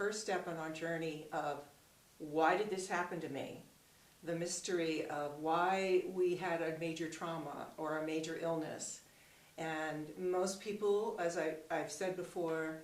first step on our journey of why did this happen to me? The mystery of why we had a major trauma or a major illness. And most people, as I've said before,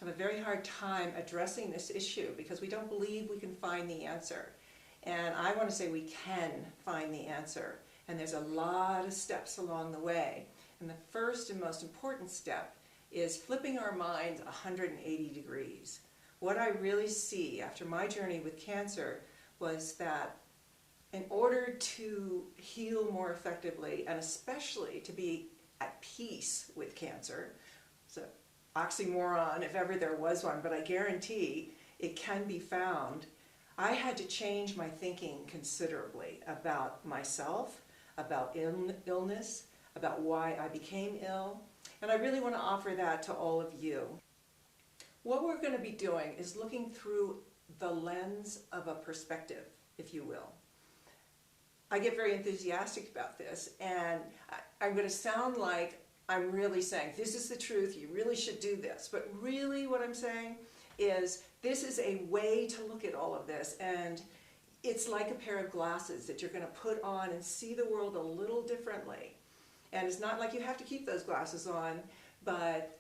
have a very hard time addressing this issue because we don't believe we can find the answer. And I want to say we can find the answer. And there's a lot of steps along the way. And the first and most important step is flipping our minds 180 degrees. What I really see after my journey with cancer was that in order to heal more effectively, and especially to be at peace with cancer, it's an oxymoron if ever there was one, but I guarantee it can be found, I had to change my thinking considerably about myself, about illness, about why I became ill, and I really want to offer that to all of you. What we're going to be doing is looking through the lens of a perspective, if you will. I get very enthusiastic about this, and I'm going to sound like I'm really saying, this is the truth, you really should do this. But really what I'm saying is, this is a way to look at all of this, and it's like a pair of glasses that you're going to put on and see the world a little differently. And it's not like you have to keep those glasses on, but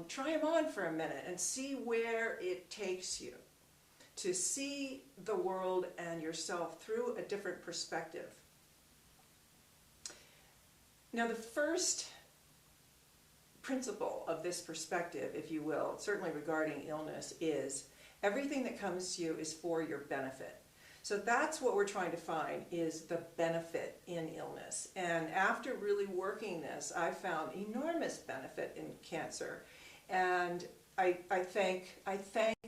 try them on for a minute and see where it takes you to see the world and yourself through a different perspective. Now, the first principle of this perspective, if you will, certainly regarding illness, is everything that comes to you is for your benefit. So that's what we're trying to find, is the benefit in illness. And after really working this, I found enormous benefit in cancer. And I thank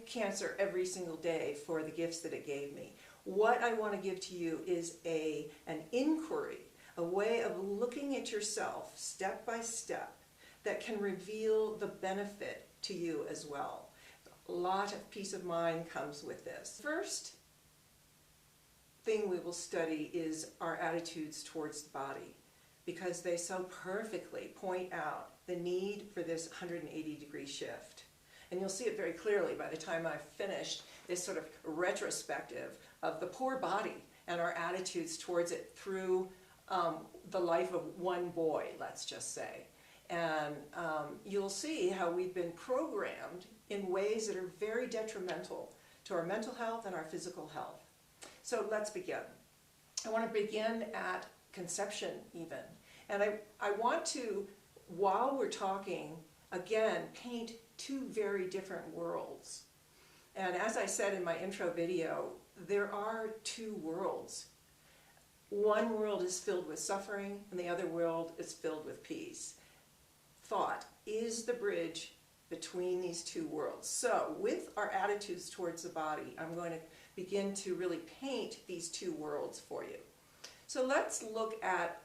cancer every single day for the gifts that it gave me. What I want to give to you is an inquiry, a way of looking at yourself step by step that can reveal the benefit to you as well. A lot of peace of mind comes with this. First thing we will study is our attitudes towards the body, because they so perfectly point out the need for this 180-degree shift. And you'll see it very clearly by the time I've finished this sort of retrospective of the poor body and our attitudes towards it through the life of one boy, let's just say. And you'll see how we've been programmed in ways that are very detrimental to our mental health and our physical health. So let's begin. I want to begin at conception even. And I want to, while we're talking, again, paint two very different worlds. And as I said in my intro video, there are two worlds. One world is filled with suffering, and the other world is filled with peace. Thought is the bridge between these two worlds. So with our attitudes towards the body, I'm going to begin to really paint these two worlds for you. So let's look at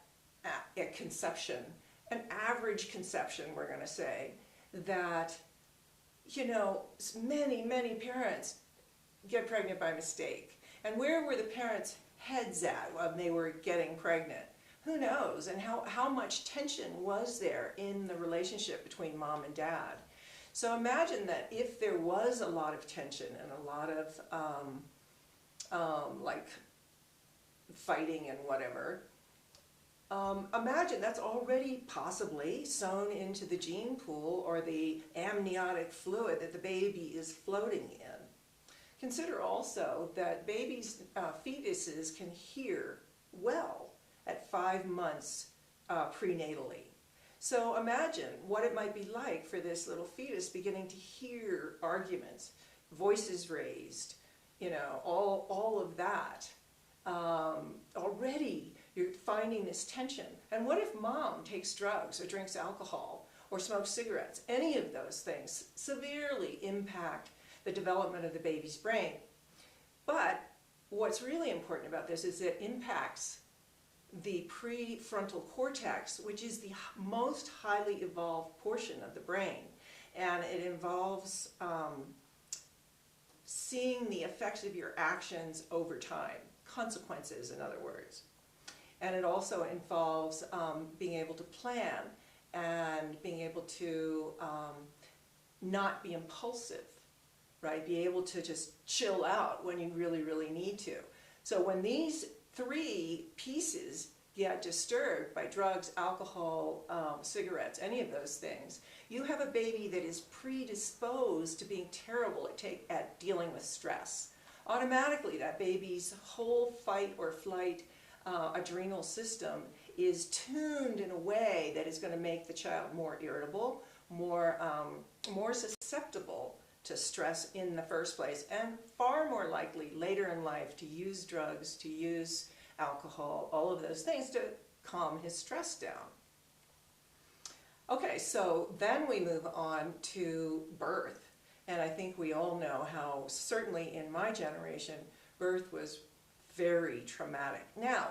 conception, an average conception, we're going to say, that, you know, many parents get pregnant by mistake. And where were the parents' heads at when they were getting pregnant? Who knows? And how much tension was there in the relationship between mom and dad? So imagine that if there was a lot of tension and a lot of like fighting and whatever, imagine that's already possibly sewn into the gene pool or the amniotic fluid that the baby is floating in. Consider also that babies, fetuses can hear well at 5 months prenatally. So imagine what it might be like for this little fetus beginning to hear arguments, voices raised, you know, all of that. Already you're finding this tension. And what if mom takes drugs or drinks alcohol or smokes cigarettes? Any of those things severely impact the development of the baby's brain. But what's really important about this is it impacts the prefrontal cortex, which is the most highly evolved portion of the brain. And it involves seeing the effects of your actions over time, consequences, in other words. And it also involves being able to plan and being able to not be impulsive right? Be able to just chill out when you really, really need to. So when these three pieces get disturbed by drugs, alcohol, cigarettes, any of those things, you have a baby that is predisposed to being terrible at dealing with stress. Automatically, that baby's whole fight or flight adrenal system is tuned in a way that is going to make the child more irritable, more susceptible to stress in the first place, and far more likely later in life to use drugs, to use alcohol, all of those things to calm his stress down. Okay, so then we move on to birth. And I think we all know how, certainly in my generation, birth was very traumatic. Now,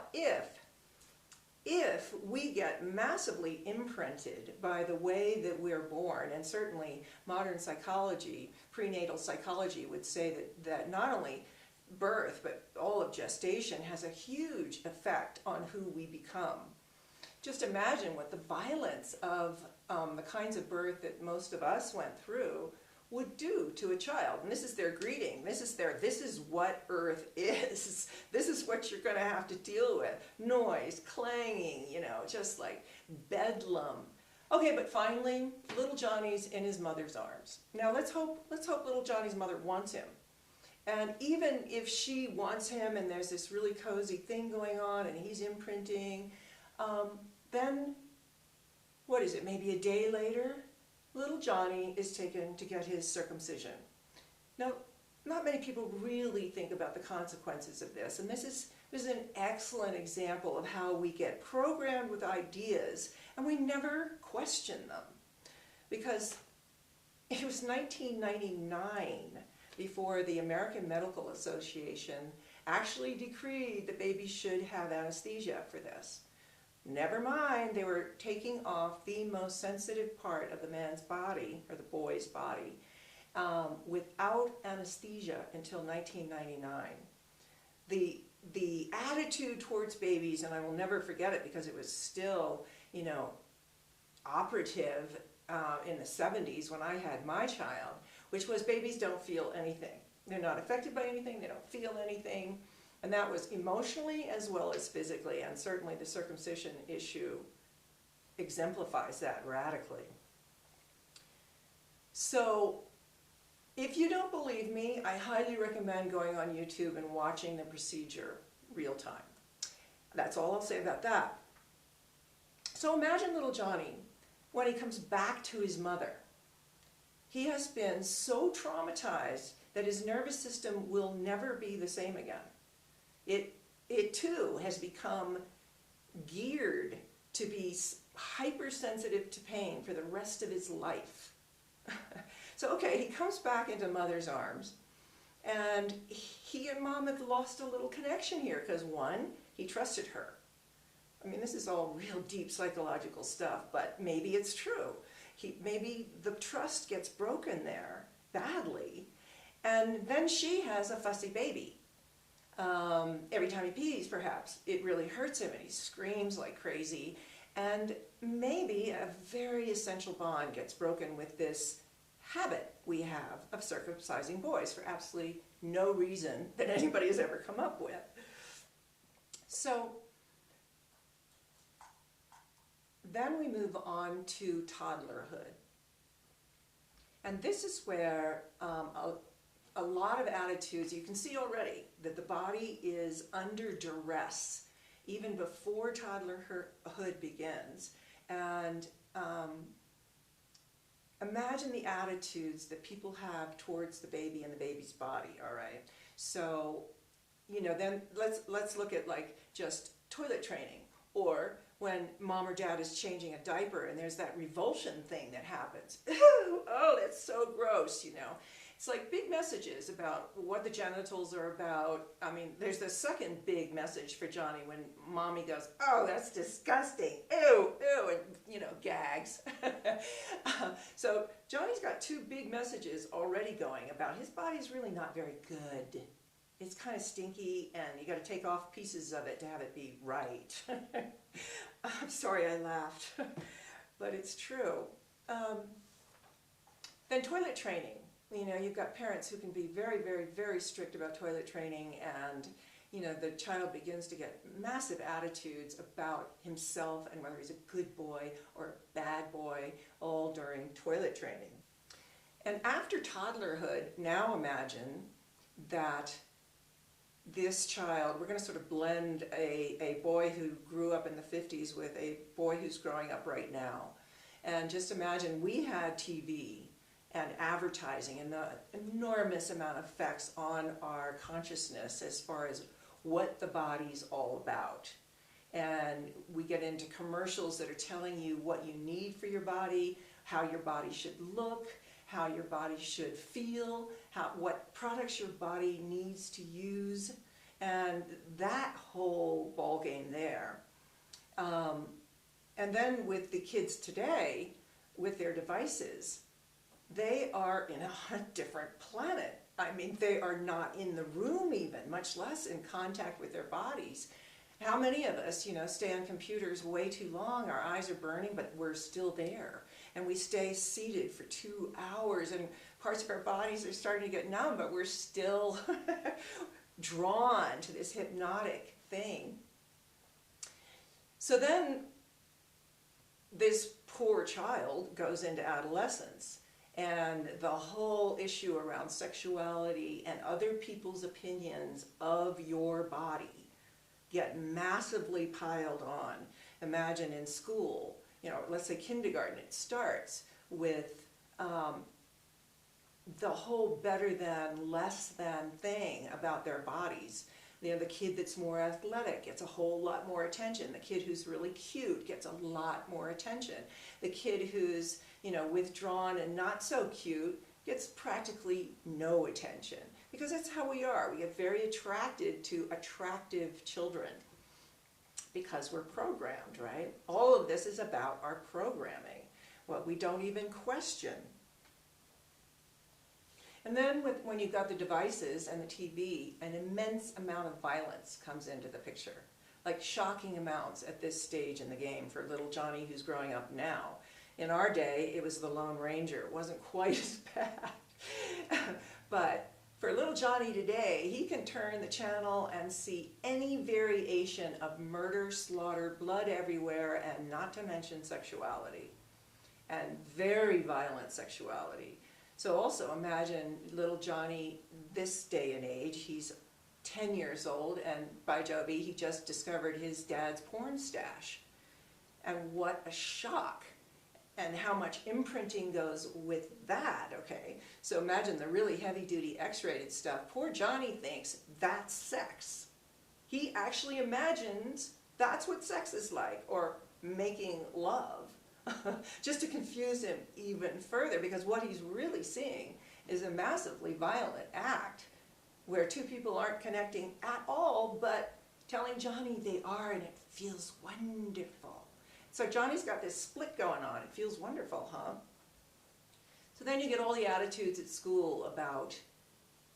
if we get massively imprinted by the way that we're born, and certainly modern psychology, prenatal psychology would say that not only birth, but all of gestation has a huge effect on who we become. Just imagine what the violence of the kinds of birth that most of us went through would do to a child. And this is their greeting. This is what Earth is. This is what you're going to have to deal with. Noise, clanging, just like bedlam. Okay, but finally, little Johnny's in his mother's arms. Now let's hope little Johnny's mother wants him. And even if she wants him and there's this really cozy thing going on and he's imprinting, then what is it, maybe a day later, little Johnny is taken to get his circumcision. Now, not many people really think about the consequences of this, and this is an excellent example of how we get programmed with ideas and we never question them. Because it was 1999 before the American Medical Association actually decreed that babies should have anesthesia for this. Never mind, they were taking off the most sensitive part of the man's body, or the boy's body, without anesthesia until 1999. The attitude towards babies, and I will never forget it because it was still, operative in the 70s when I had my child, which was babies don't feel anything. They're not affected by anything, they don't feel anything. And that was emotionally as well as physically, and certainly the circumcision issue exemplifies that radically. So, if you don't believe me, I highly recommend going on YouTube and watching the procedure real time. That's all I'll say about that. So imagine little Johnny when he comes back to his mother. He has been so traumatized that his nervous system will never be the same again. It too has become geared to be hypersensitive to pain for the rest of his life. So okay, he comes back into mother's arms, and he and mom have lost a little connection here because one, he trusted her. I mean, this is all real deep psychological stuff, but maybe it's true. Maybe the trust gets broken there badly, and then she has a fussy baby. Every time he pees, perhaps, it really hurts him and he screams like crazy. And maybe a very essential bond gets broken with this habit we have of circumcising boys for absolutely no reason that anybody has ever come up with. So then we move on to toddlerhood. And this is where a lot of attitudes, you can see already that the body is under duress even before toddlerhood begins. And imagine the attitudes that people have towards the baby and the baby's body, all right? So, then let's look at like just toilet training, or when mom or dad is changing a diaper and there's that revulsion thing that happens. Oh, that's so gross, It's like big messages about what the genitals are about. I mean, there's the second big message for Johnny when mommy goes, oh, that's disgusting, ew, ew, and, gags. So Johnny's got two big messages already going about his body's really not very good. It's kind of stinky, and you got to take off pieces of it to have it be right. I'm sorry I laughed, but it's true. Then toilet training. You know, you've got parents who can be very, very, very strict about toilet training, and you know, the child begins to get massive attitudes about himself and whether he's a good boy or a bad boy, all during toilet training. And after toddlerhood, now imagine that this child, we're going to sort of blend a boy who grew up in the 50s with a boy who's growing up right now. And just imagine we had TV and advertising and the enormous amount of effects on our consciousness as far as what the body's all about. And we get into commercials that are telling you what you need for your body, how your body should look, how your body should feel, what products your body needs to use, and that whole ballgame there. And then with the kids today, with their devices, they are in a different planet. I mean, they are not in the room even, much less in contact with their bodies. How many of us, you know, stay on computers way too long, our eyes are burning, but we're still there. And we stay seated for 2 hours and parts of our bodies are starting to get numb, but we're still drawn to this hypnotic thing. So then this poor child goes into adolescence, and the whole issue around sexuality and other people's opinions of your body get massively piled on. Imagine in school, you know, let's say kindergarten, it starts with the whole better than, less than thing about their bodies. You know, the kid that's more athletic gets a whole lot more attention. The kid who's really cute gets a lot more attention. The kid who's, you know, withdrawn and not so cute gets practically no attention. Because that's how we are. We get very attracted to attractive children because we're programmed, right? All of this is about our programming, what we don't even question. And then when you've got the devices and the TV, an immense amount of violence comes into the picture. Like shocking amounts at this stage in the game for little Johnny who's growing up now. In our day, it was the Lone Ranger. It wasn't quite as bad. But for little Johnny today, he can turn the channel and see any variation of murder, slaughter, blood everywhere, and not to mention sexuality. And very violent sexuality. So also imagine little Johnny this day and age. He's 10 years old, and by Jove, he just discovered his dad's porn stash. And what a shock. And how much imprinting goes with that, okay? So imagine the really heavy-duty X-rated stuff. Poor Johnny thinks that's sex. He actually imagines that's what sex is like, or making love, just to confuse him even further, because what he's really seeing is a massively violent act where two people aren't connecting at all, but telling Johnny they are, and it feels wonderful. So Johnny's got this split going on. It feels wonderful, huh? So then you get all the attitudes at school about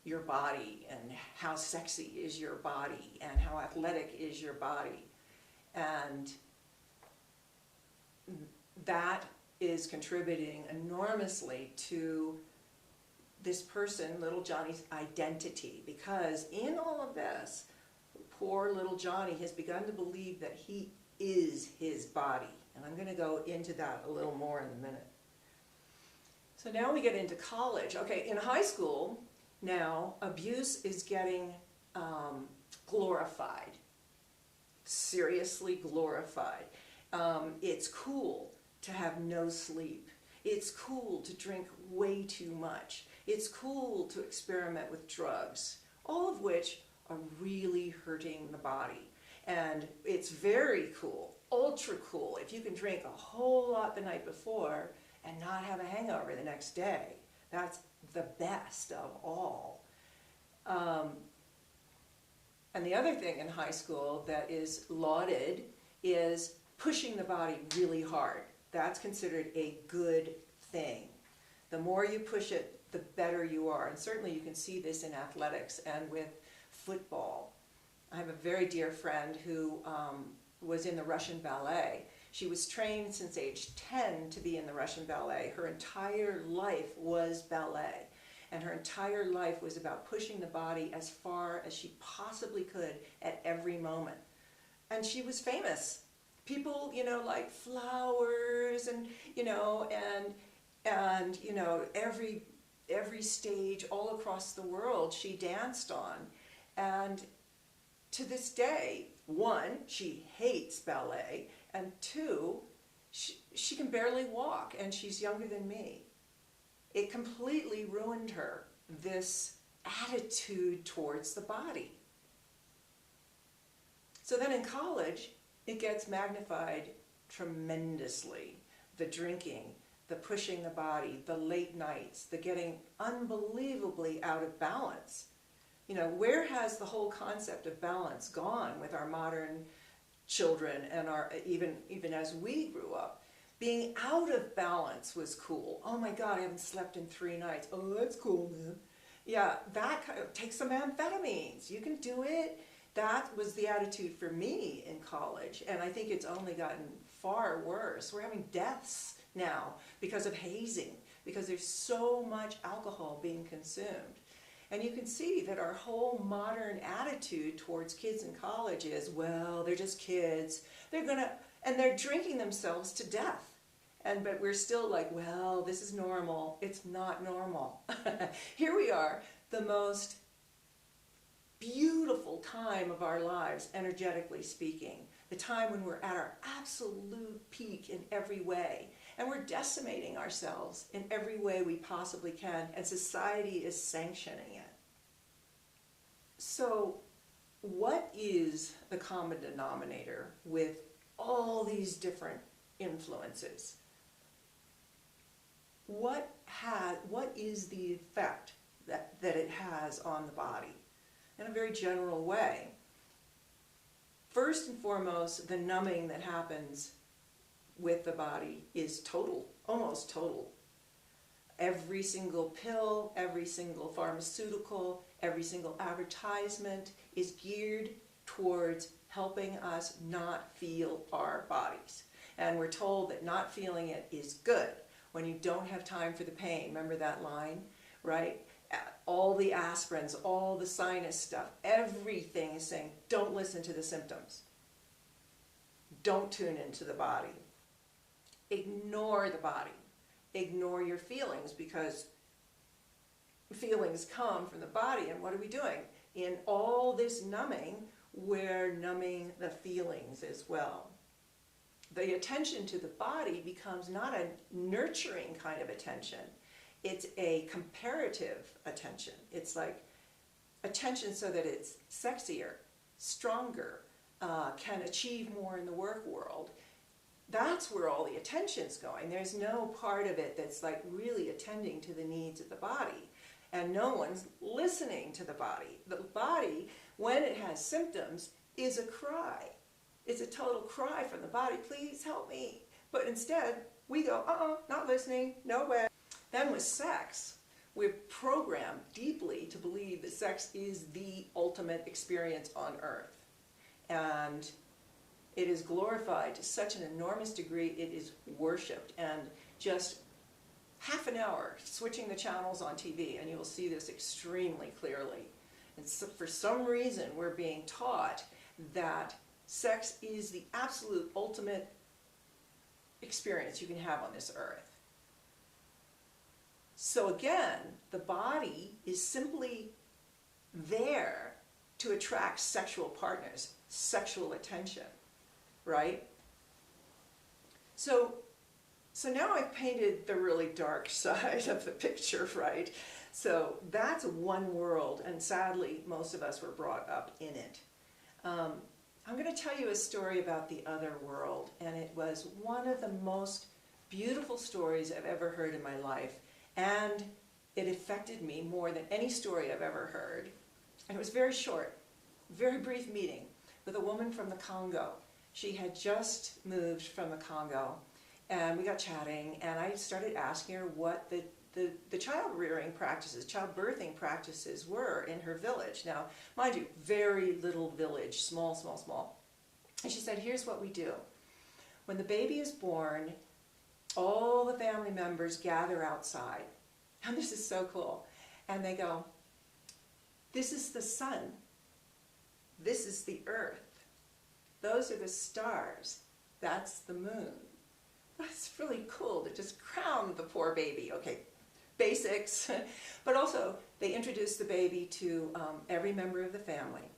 your body and how sexy is your body and how athletic is your body. And that is contributing enormously to this person, little Johnny's identity, because in all of this, poor little Johnny has begun to believe that he is his body. And I'm going to go into that a little more in a minute. So now we get into college. Okay, in high school, now abuse is getting glorified. Seriously glorified. It's cool to have no sleep. It's cool to drink way too much. It's cool to experiment with drugs, all of which are really hurting the body. And it's very cool, ultra cool, if you can drink a whole lot the night before and not have a hangover the next day. That's the best of all. And the other thing in high school that is lauded is pushing the body really hard. That's considered a good thing. The more you push it, the better you are. And certainly you can see this in athletics and with football. I have a very dear friend who was in the Russian ballet. She was trained since age 10 to be in the Russian ballet. Her entire life was ballet. And her entire life was about pushing the body as far as she possibly could at every moment. And she was famous. People, like flowers and, every stage all across the world she danced on. And to this day, one, she hates ballet, and two, she can barely walk, and she's younger than me. It completely ruined her, this attitude towards the body. So then in college, it gets magnified tremendously. The drinking, the pushing the body, the late nights, the getting unbelievably out of balance. Where has the whole concept of balance gone with our modern children and our even as we grew up? Being out of balance was cool. Oh my God, I haven't slept in 3 nights. Oh, that's cool, man. Yeah, take some amphetamines. You can do it. That was the attitude for me in college, and I think it's only gotten far worse. We're having deaths now because of hazing, because there's so much alcohol being consumed. And you can see that our whole modern attitude towards kids in college is, well, they're just kids. And they're drinking themselves to death. But we're still like, well, this is normal. It's not normal. Here we are, the most beautiful time of our lives, energetically speaking. The time when we're at our absolute peak in every way. And we're decimating ourselves in every way we possibly can, and society is sanctioning it. So, what is the common denominator with all these different influences? What is the effect that it has on the body? In a very general way. First and foremost, the numbing that happens with the body is total, almost total. Every single pill, every single pharmaceutical, every single advertisement is geared towards helping us not feel our bodies. And we're told that not feeling it is good when you don't have time for the pain. Remember that line, right? All the aspirins, all the sinus stuff, everything is saying, don't listen to the symptoms. Don't tune into the body. Ignore the body. Ignore your feelings, because feelings come from the body. And what are we doing? In all this numbing, we're numbing the feelings as well. The attention to the body becomes not a nurturing kind of attention. It's a comparative attention. It's like attention so that it's sexier, stronger, can achieve more in the work world. That's where all the attention's going. There's no part of it that's like really attending to the needs of the body. And no one's listening to the body. The body, when it has symptoms, is a cry. It's a total cry from the body, please help me. But instead, we go, not listening, no way. Then with sex, we're programmed deeply to believe that sex is the ultimate experience on earth. And it is glorified to such an enormous degree, it is worshipped. And just half an hour switching the channels on TV, and you will see this extremely clearly. And so for some reason, we're being taught that sex is the absolute ultimate experience you can have on this earth. So again, the body is simply there to attract sexual partners, sexual attention, right? So now I've painted the really dark side of the picture, right? So that's one world, and sadly, most of us were brought up in it. I'm going to tell you a story about the other world, and it was one of the most beautiful stories I've ever heard in my life, and it affected me more than any story I've ever heard. And it was very short, very brief meeting with a woman from the Congo. She had just moved from the Congo, and we got chatting, and I started asking her what the child-rearing practices, childbirthing practices were in her village. Now, mind you, very little village, small, small, small. And she said, here's what we do. When the baby is born, all the family members gather outside. And this is so cool. And they go, this is the sun. This is the earth. Those are the stars. That's the moon. That's really cool to just crown the poor baby. Okay, basics. But also, they introduce the baby to every member of the family.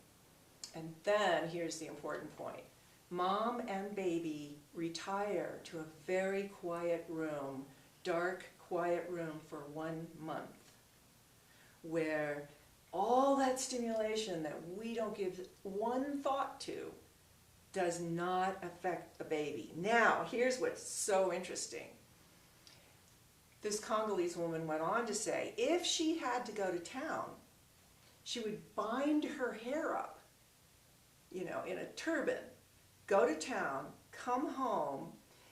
And then, here's the important point. Mom and baby retire to a very quiet room, dark, quiet room for 1 month, where all that stimulation that we don't give one thought to does not affect the baby. Now, here's what's so interesting. This Congolese woman went on to say, if she had to go to town, she would bind her hair up, you know, in a turban, go to town, come home,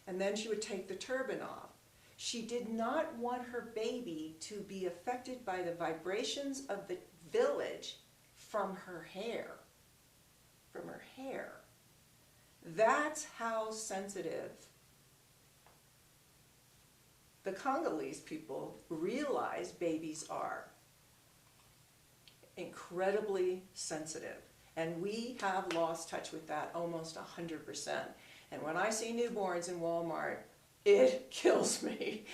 and then she would take the turban off. She did not want her baby to be affected by the vibrations of the village from her hair. From her hair. That's how sensitive the Congolese people realize babies are. Incredibly sensitive. And we have lost touch with that almost 100%. And when I see newborns in Walmart, it kills me.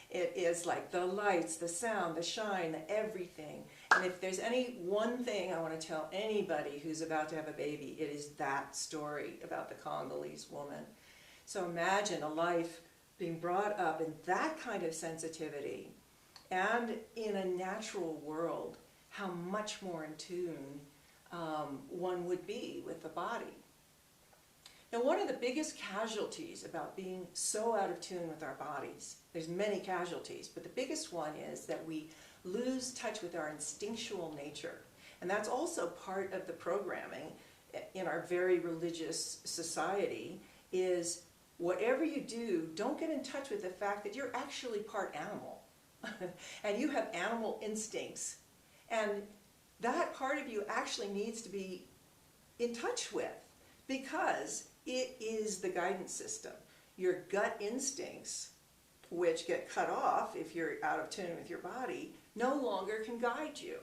It is like the lights, the sound, the shine, the everything. And if there's any one thing I want to tell anybody who's about to have a baby, it is that story about the Congolese woman. So imagine a life being brought up in that kind of sensitivity and in a natural world, how much more in tune one would be with the body. Now, one of the biggest casualties about being so out of tune with our bodies, there's many casualties, but the biggest one is that we lose touch with our instinctual nature. And that's also part of the programming in our very religious society is whatever you do, don't get in touch with the fact that you're actually part animal. And you have animal instincts. And that part of you actually needs to be in touch with because it is the guidance system. Your gut instincts, which get cut off if you're out of tune with your body, no longer can guide you,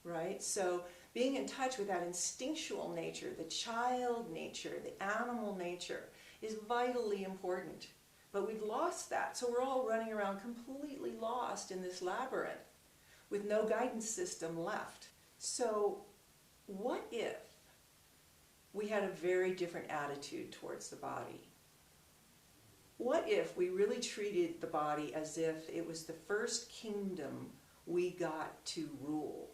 right? So being in touch with that instinctual nature, the child nature, the animal nature, is vitally important. But we've lost that, so we're all running around completely lost in this labyrinth with no guidance system left. So what if we had a very different attitude towards the body? What if we really treated the body as if it was the first kingdom we got to rule?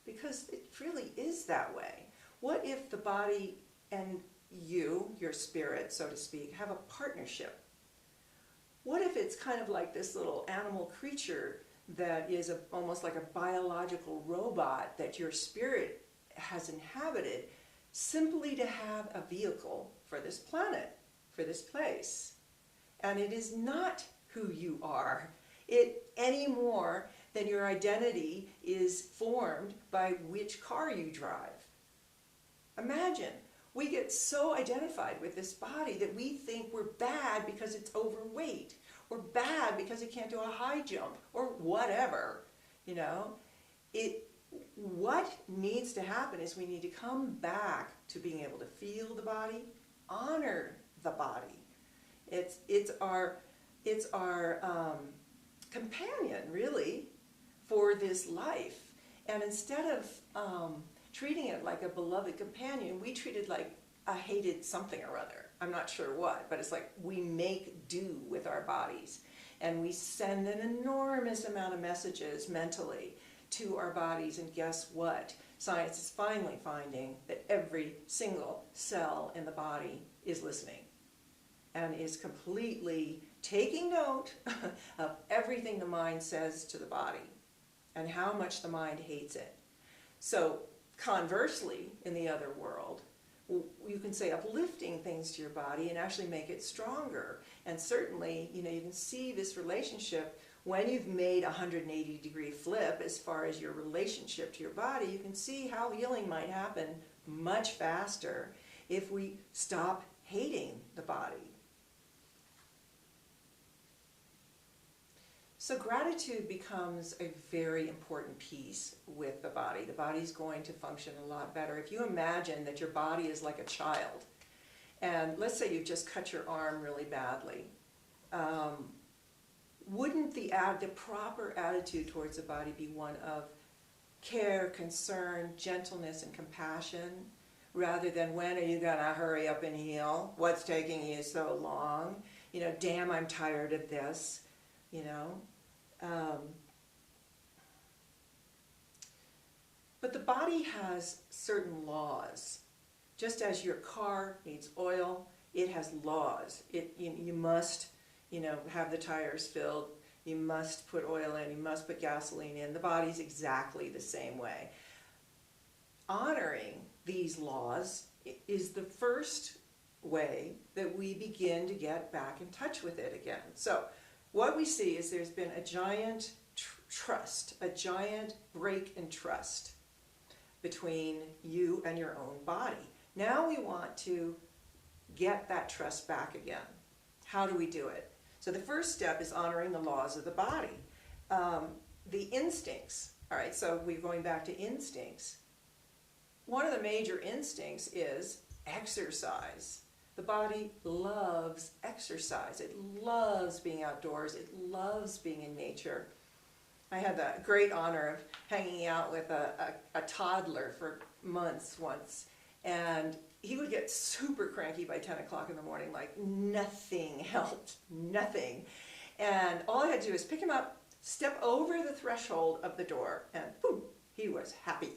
Because it really is that way. What if the body and you, your spirit, so to speak, have a partnership? What if it's kind of like this little animal creature that is almost like a biological robot that your spirit has inhabited simply to have a vehicle for this planet, for this place? And it is not who you are any more than your identity is formed by which car you drive. Imagine, we get so identified with this body that we think we're bad because it's overweight, or bad because it can't do a high jump, or whatever, you know. What needs to happen is we need to come back to being able to feel the body, honor the body. It's our companion, really, for this life. And instead of treating it like a beloved companion, we treat it like a hated something or other. I'm not sure what, but it's like we make do with our bodies. And we send an enormous amount of messages mentally to our bodies. And guess what? Science is finally finding that every single cell in the body is listening and is completely taking note of everything the mind says to the body and how much the mind hates it. So conversely, in the other world, you can say uplifting things to your body and actually make it stronger. And certainly, you know, you can see this relationship when you've made a 180-degree flip as far as your relationship to your body. You can see how healing might happen much faster if we stop hating the body. So gratitude becomes a very important piece with the body. The body's going to function a lot better. If you imagine that your body is like a child, and let's say you've just cut your arm really badly, wouldn't the proper attitude towards the body be one of care, concern, gentleness, and compassion, rather than when are you going to hurry up and heal? What's taking you so long? You know, damn, I'm tired of this, you know. But the body has certain laws. Just as your car needs oil, it has laws. You must, you know, have the tires filled. You must put oil in. You must put gasoline in. The body's exactly the same way. Honoring these laws is the first way that we begin to get back in touch with it again. So what we see is there's been a giant trust, a giant break in trust between you and your own body. Now we want to get that trust back again. How do we do it? So the first step is honoring the laws of the body. The instincts, all right, so we're going back to instincts. One of the major instincts is exercise. The body loves exercise. It loves being outdoors. It loves being in nature. I had the great honor of hanging out with a toddler for months once, and he would get super cranky by 10 o'clock in the morning, like nothing helped, nothing. And all I had to do was pick him up, step over the threshold of the door, and boom, he was happy.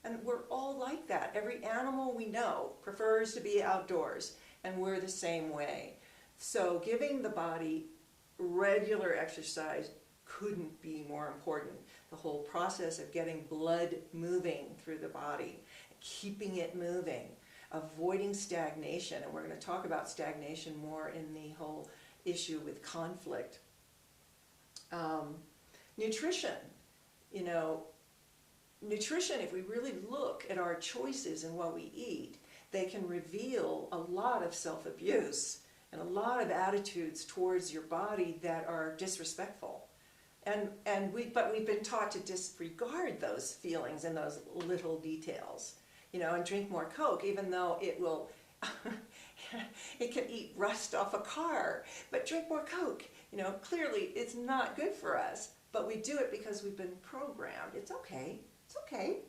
And we're all like that. Every animal we know prefers to be outdoors, and we're the same way. So giving the body regular exercise couldn't be more important. The whole process of getting blood moving through the body, keeping it moving, avoiding stagnation, and we're going to talk about stagnation more in the whole issue with conflict. Nutrition, you know, nutrition, if we really look at our choices and what we eat, they can reveal a lot of self-abuse and a lot of attitudes towards your body that are disrespectful. But we've been taught to disregard those feelings and those little details, you know, and drink more Coke, even though it will, it can eat rust off a car, but drink more Coke. You know, clearly it's not good for us, but we do it because we've been programmed. It's okay. It's okay.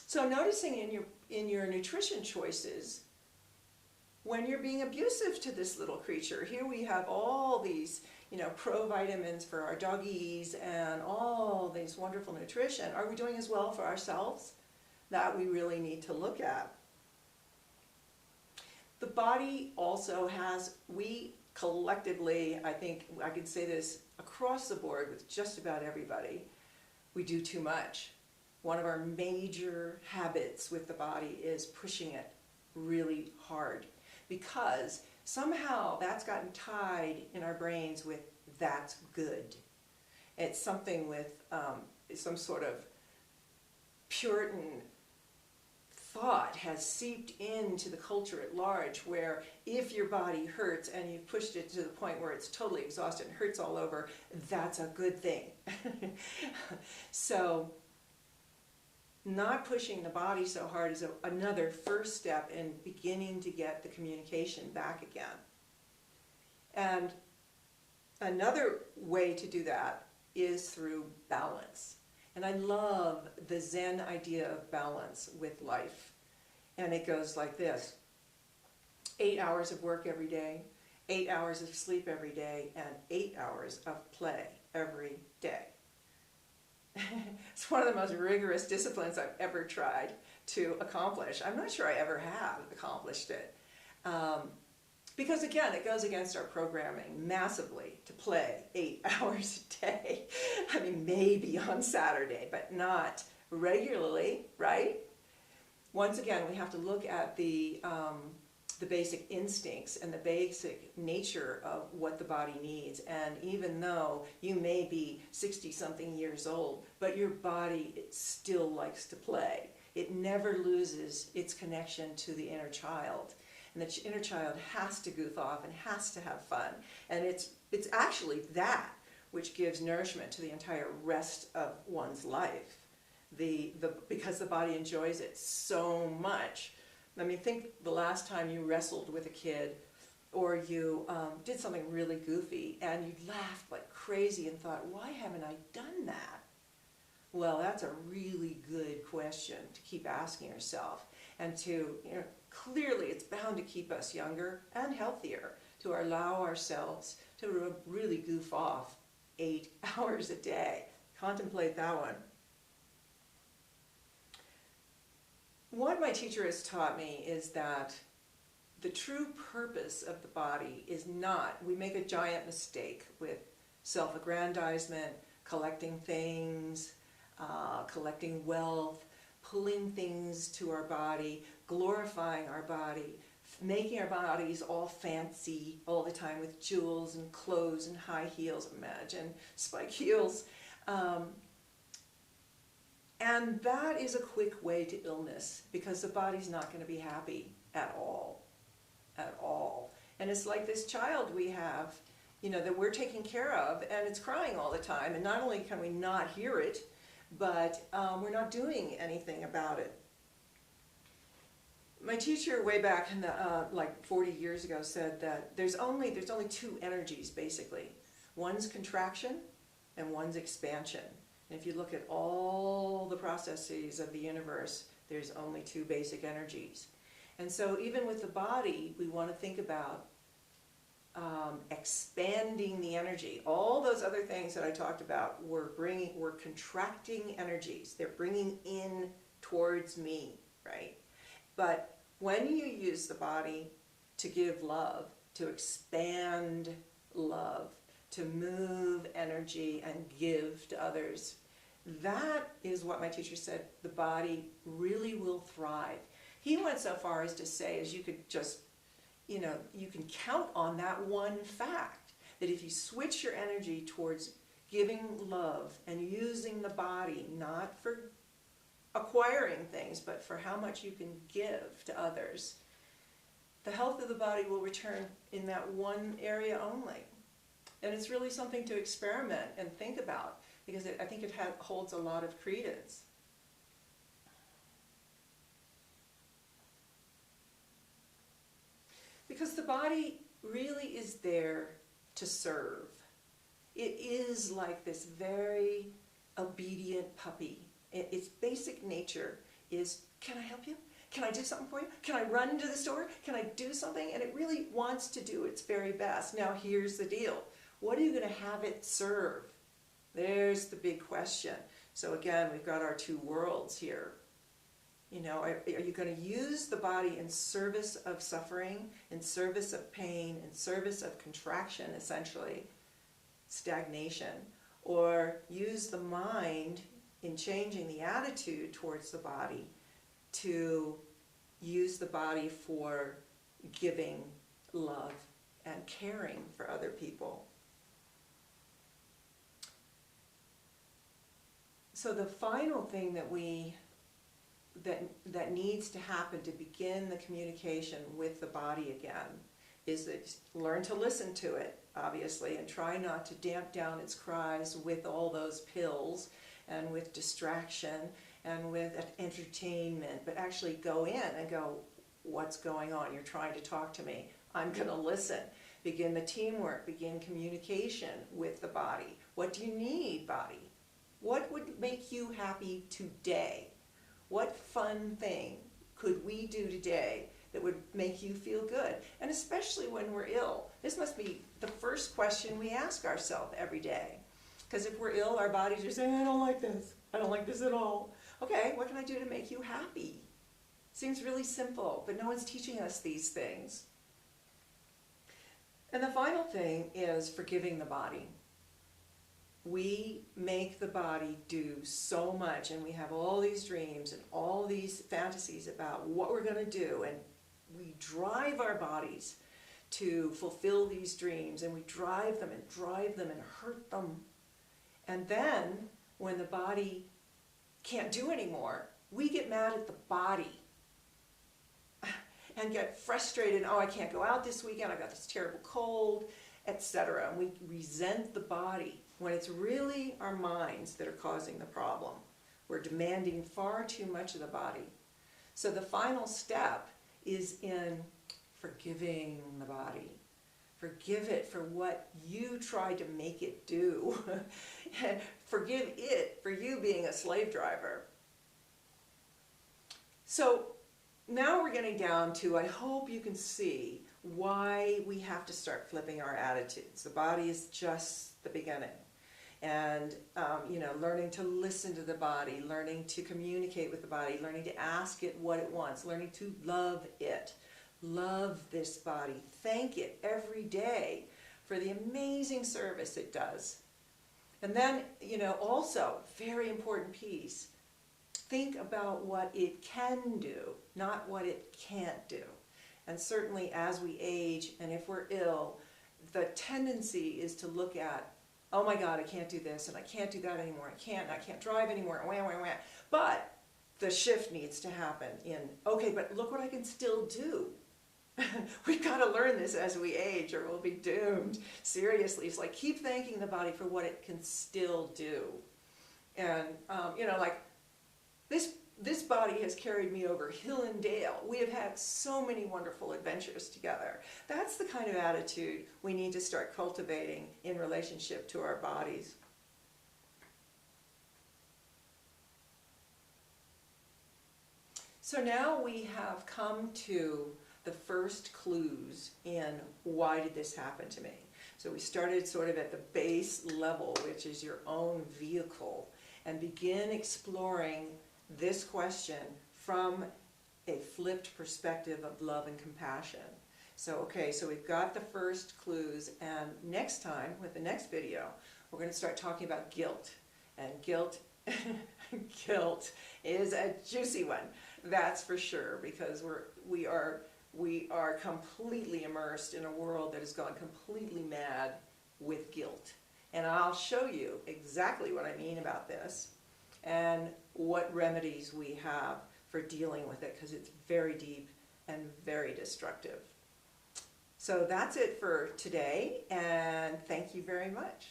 So noticing in your nutrition choices, when you're being abusive to this little creature, here we have all these, you know, provitamins for our doggies and all these wonderful nutrition. Are we doing as well for ourselves? That we really need to look at. The body also has, we collectively, I think I could say this across the board with just about everybody, we do too much. One of our major habits with the body is pushing it really hard, because somehow that's gotten tied in our brains with that's good. It's something with some sort of Puritan thought has seeped into the culture at large, where if your body hurts and you've pushed it to the point where it's totally exhausted and hurts all over, that's a good thing. So not pushing the body so hard is another first step in beginning to get the communication back again. And another way to do that is through balance. And I love the Zen idea of balance with life. And it goes like this: 8 hours of work every day, 8 hours of sleep every day, and 8 hours of play every day. It's one of the most rigorous disciplines I've ever tried to accomplish. I'm not sure I ever have accomplished it. Because again, it goes against our programming massively to play 8 hours a day. I mean, maybe on Saturday, but not regularly, right? Once again, we have to look at the basic instincts and the basic nature of what the body needs. And even though you may be 60-something years old, but your body, it still likes to play. It never loses its connection to the inner child. And the inner child has to goof off and has to have fun. And it's actually that which gives nourishment to the entire rest of one's life. Because the body enjoys it so much. I mean, think the last time you wrestled with a kid, or you did something really goofy and you laughed like crazy and thought, why haven't I done that? Well, that's a really good question to keep asking yourself. And to, clearly it's bound to keep us younger and healthier, to allow ourselves to really goof off 8 hours a day. Contemplate that one. What my teacher has taught me is that the true purpose of the body is not, we make a giant mistake with self-aggrandizement, collecting things, collecting wealth, pulling things to our body, glorifying our body, making our bodies all fancy all the time with jewels and clothes and high heels, imagine spike heels. And that is a quick way to illness, because the body's not going to be happy at all. At all. And it's like this child we have, that we're taking care of, and it's crying all the time. And not only can we not hear it, but we're not doing anything about it. My teacher way back in the like 40 years ago said that there's only 2 energies basically. One's contraction and one's expansion. And if you look at all the processes of the universe, there's only 2 basic energies. And so even with the body, we want to think about expanding the energy. All those other things that I talked about were contracting energies. They're bringing in towards me, right? But when you use the body to give love, to expand love, to move energy and give to others, that is what my teacher said, the body really will thrive. He went so far as to say, as you could just, you can count on that one fact, that if you switch your energy towards giving love and using the body, not for acquiring things, but for how much you can give to others, the health of the body will return in that one area only. And it's really something to experiment and think about, because I think it holds a lot of credence. Because the body really is there to serve. It is like this very obedient puppy. Its basic nature is, can I help you? Can I do something for you? Can I run to the store? Can I do something? And it really wants to do its very best. Now here's the deal. What are you going to have it serve? There's the big question. So again, we've got our 2 worlds here. Are you going to use the body in service of suffering, in service of pain, in service of contraction, essentially, stagnation, or use the mind in changing the attitude towards the body to use the body for giving love and caring for other people? So the final thing that needs to happen to begin the communication with the body again is that learn to listen to it, obviously, and try not to damp down its cries with all those pills and with distraction and with entertainment, but actually go in and go, what's going on? You're trying to talk to me. I'm going to listen. Begin the teamwork, begin communication with the body. What do you need, body? What would make you happy today? What fun thing could we do today that would make you feel good? And especially when we're ill. This must be the first question we ask ourselves every day. Because if we're ill, our bodies are saying, I don't like this. I don't like this at all. Okay, what can I do to make you happy? Seems really simple, but no one's teaching us these things. And the final thing is forgiving the body. We make the body do so much, and we have all these dreams and all these fantasies about what we're going to do, and we drive our bodies to fulfill these dreams, and we drive them and hurt them. And then when the body can't do anymore, we get mad at the body. and get frustrated. Oh, I can't go out this weekend. I got this terrible cold, etc. And we resent the body when it's really our minds that are causing the problem. We're demanding far too much of the body. So the final step is in forgiving the body. Forgive it for what you tried to make it do. And forgive it for you being a slave driver. So now we're getting down to, I hope you can see why we have to start flipping our attitudes. The body is just the beginning. And, learning to listen to the body, learning to communicate with the body, learning to ask it what it wants, learning to love it. Love this body. Thank it every day for the amazing service it does. And then, also, very important piece, think about what it can do, not what it can't do. And certainly as we age, and if we're ill, the tendency is to look at, oh my God, I can't do this, and I can't do that anymore, I can't drive anymore, wah, wah, wah. But the shift needs to happen in, okay, but look what I can still do. We've got to learn this as we age or we'll be doomed. Seriously, it's like keep thanking the body for what it can still do. And, this body has carried me over hill and dale. We have had so many wonderful adventures together. That's the kind of attitude we need to start cultivating in relationship to our bodies. So now we have come to the first clues in why did this happen to me. So we started sort of at the base level, which is your own vehicle, and begin exploring this question from a flipped perspective of love and compassion. So we've got the first clues, and next time, with the next video, we're going to start talking about guilt. And guilt is a juicy one, that's for sure, because we are completely immersed in a world that has gone completely mad with guilt. And I'll show you exactly what I mean about this and what remedies we have for dealing with it, because it's very deep and very destructive. So that's it for today, and thank you very much.